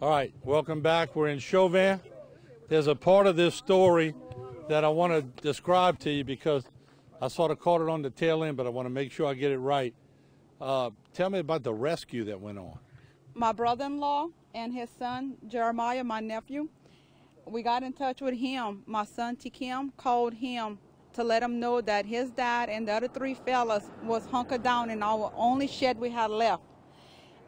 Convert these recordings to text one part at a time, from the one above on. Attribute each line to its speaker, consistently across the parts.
Speaker 1: All right, welcome back. We're in Chauvin. There's a part of this story that I want to describe to you because I sort of caught it on the tail end, but I want to make sure I get it right. Tell me about the rescue that went on.
Speaker 2: My brother-in-law and his son, Jeremiah, my nephew, we got in touch with him. My son, Tikim, called him to let him know that his dad and the other three fellas was hunkered down in our only shed we had left.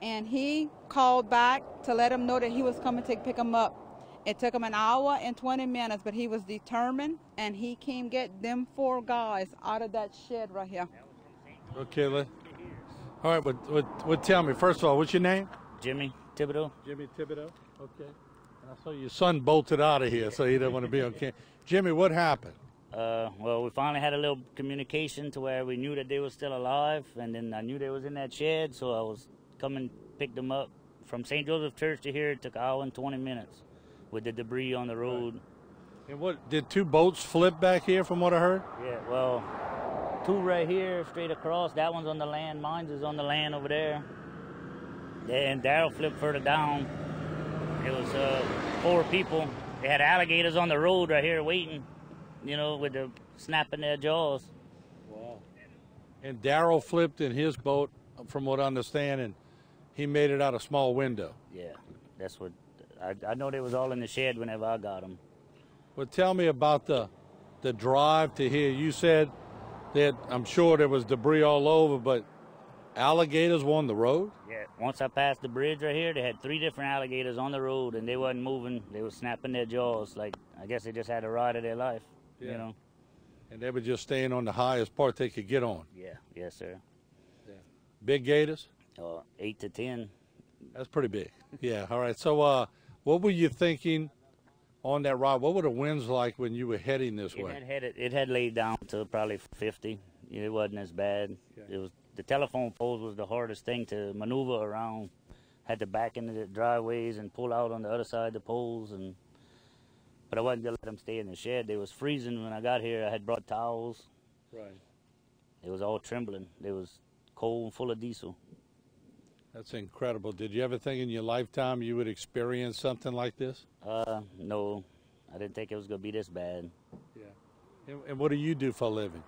Speaker 2: And he called back to let him know that he was coming to pick him up. It took him an hour and 20 minutes, but he was determined, and he came get them 4 guys out of that shed right here.
Speaker 1: Okay, all right, but tell me, first of all, what's your name?
Speaker 3: Jimmy Thibodeaux.
Speaker 1: Jimmy Thibodeaux, okay. And I saw your son bolted out of here, so he didn't want to be on camera. Jimmy, what happened?
Speaker 3: Well, we finally had a little communication to where we knew that they were still alive, and then I knew they was in that shed, so I was coming pick them up from St. Joseph Church to here. It took an hour and 20 minutes with the debris on the road.
Speaker 1: And what, did 2 boats flip back here from what I heard?
Speaker 3: Yeah, well, 2 right here straight across. That one's on the land. Mine's is on the land over there. And Daryl flipped further down. It was 4 people. They had alligators on the road right here waiting, you know, with the snapping their jaws.
Speaker 1: Wow. And Daryl flipped in his boat, from what I understand, and he made it out a small window.
Speaker 3: Yeah, that's what I know. They was all in the shed whenever I got them.
Speaker 1: Well, tell me about the drive to here. You said that I'm sure there was debris all over, but alligators were on the road?
Speaker 3: Yeah, once I passed the bridge right here, they had 3 different alligators on the road, and they wasn't moving. They were snapping their jaws. Like, I guess they just had a ride of their life, you know.
Speaker 1: And they were just staying on the highest part they could get on.
Speaker 3: Yeah, yes, sir.
Speaker 1: Yeah. Big gators?
Speaker 3: 8 to 10.
Speaker 1: That's pretty big. Yeah, all right. So what were you thinking on that ride? What were the winds like when you were heading this way?
Speaker 3: It had laid down to probably 50. It wasn't as bad. Okay. It was the telephone poles was the hardest thing to maneuver around. Had to back into the driveways and pull out on the other side of the poles, but I wasn't gonna let them stay in the shed. They was freezing when I got here. I had brought towels.
Speaker 1: Right.
Speaker 3: It was all trembling. It was cold and full of diesel.
Speaker 1: That's incredible. Did you ever think in your lifetime you would experience something like this?
Speaker 3: No, I didn't think it was gonna be this bad.
Speaker 1: Yeah. And what do you do for a living?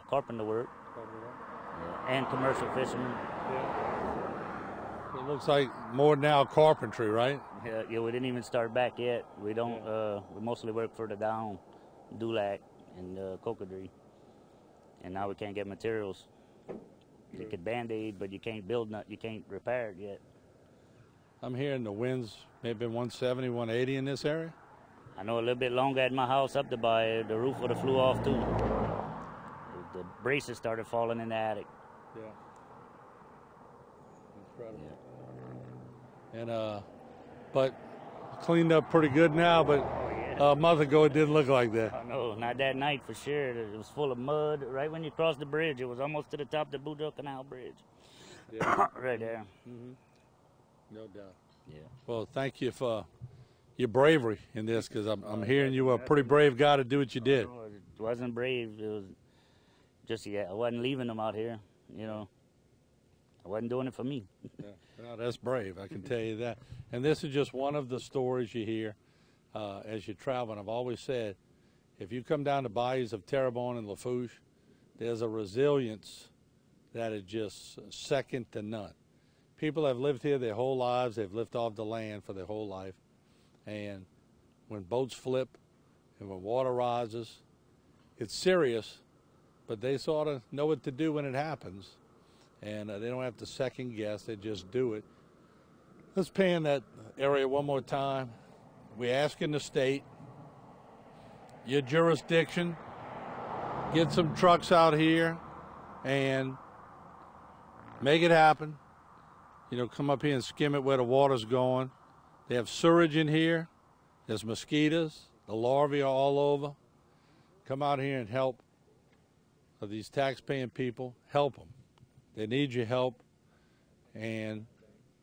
Speaker 3: Carpenter work. Yeah, and commercial fisherman.
Speaker 1: Yeah. It looks like more now carpentry, right?
Speaker 3: Yeah, we didn't even start back yet. We don't. We mostly work further down, Dulac and Cocodrie, and now we can't get materials. You could Band-Aid, but you can't build, you can't repair it yet.
Speaker 1: I'm hearing the winds maybe 170, 180 in this area?
Speaker 3: I know a little bit longer at my house up there by the roof would have flew off too. The braces started falling in the attic.
Speaker 1: Yeah. Incredible. Yeah. And, but cleaned up pretty good now, but a month ago it didn't look like that.
Speaker 3: No, not that night for sure. It was full of mud. Right when you crossed the bridge, it was almost to the top of the Boudreaux Canal bridge. Yeah. Right there.
Speaker 1: Mm-hmm. No doubt.
Speaker 3: Yeah.
Speaker 1: Well, thank you for your bravery in this, because I'm hearing you were a pretty brave guy to do what you did.
Speaker 3: No, it wasn't brave. It was just, I wasn't leaving them out here, you know. I wasn't doing it for me.
Speaker 1: Yeah. Well, that's brave, I can tell you that. And this is just one of the stories you hear as you travel. And I've always said, if you come down the bayous of Terrebonne and Lafourche, there's a resilience that is just second to none. People have lived here their whole lives. They've lived off the land for their whole life. And when boats flip and when water rises, it's serious, but they sort of know what to do when it happens. And they don't have to second guess. They just do it. Let's pan that area one more time. We're asking the state, your jurisdiction, get some trucks out here and make it happen. You know, come up here and skim it where the water's going. They have sewage in here. There's mosquitoes. The larvae are all over. Come out here and help these tax-paying people. Help them. They need your help. And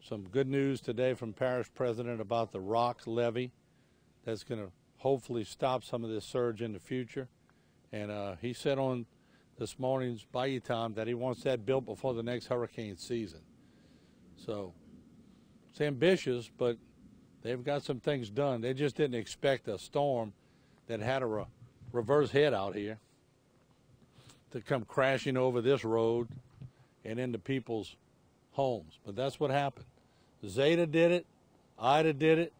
Speaker 1: some good news today from Parish President about the rock levee that's going to hopefully stop some of this surge in the future. And he said on this morning's Bayou Time that he wants that built before the next hurricane season. So it's ambitious, but They've got some things done. They just didn't expect a storm that had a reverse head out here to come crashing over this road and into people's homes. But that's what happened. Zeta did it, Ida did it,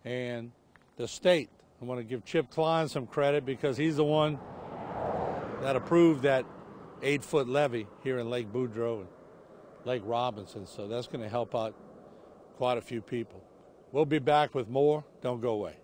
Speaker 1: and the state. I want to give Chip Klein some credit because he's the one that approved that 8-foot levee here in Lake Boudreaux and Lake Robinson. So that's going to help out quite a few people. We'll be back with more. Don't go away.